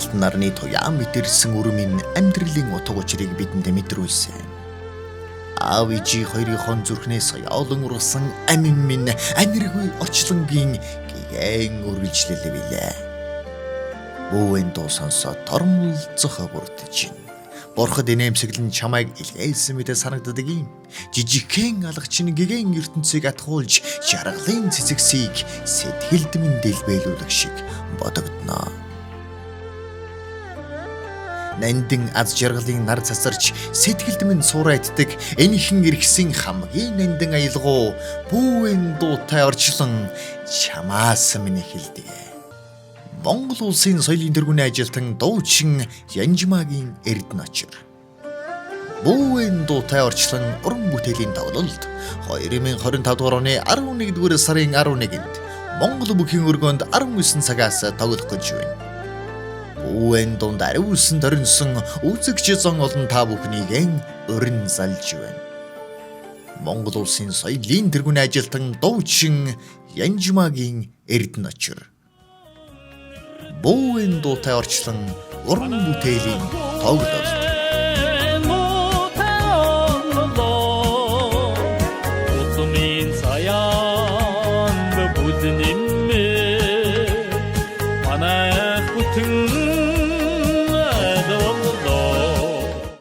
алтан нарны туяа мэдэрсэн өрмийн амьдралын утга учирыг бидэнд мэдрүүлсэн. Аав ээжи хоёрын зүрхнээс соёолон ургасан амин минь аниргүй очлонгийн гэгэн үргэлжлэлээ билээ. Бүүн дуу сонсоод тормолцох бүрдэж байна. Бурхад инээмсэглэн чамайг илгээсэн мэдээ санагддаг юм. Жижигхэн алгачин гэгэн ертөнцийг атгуулж жаргалын цэцэгсийг сэтгэлд минь дэлбэлүүлэх шиг бодогдноо. Нандин аз жаргалын нар цацарч сэтгэлд минь суурайтдаг энэхэн иргсэн хамгийн нандин аялгуу бүүн дуутай орчлон чамаас минь хэлдэг. Монгол улсын соёлын тэргүүний ажилтан дуучин Янжмаагийн Эрдэнэчир. Бүүн дуутай орчлон уран бүтээлийн тоглолт 2025 дугаар оны 11-р сарын 11-нд Монгол бүхийн өргөнд 19 цагаас тоглох гэж байна. Бүүн дунд ариусан төрөнсөн үзэгч зон олон та бүхнийгээ урин залж байна. Монгол улсын соёлын тэргүүний ажилтан дуучин Янжмаагийн Эрдэнэчир. Бүүн дуутай орчлон уран бүтээлийн тоглолт. Утмын саяанд бүднэн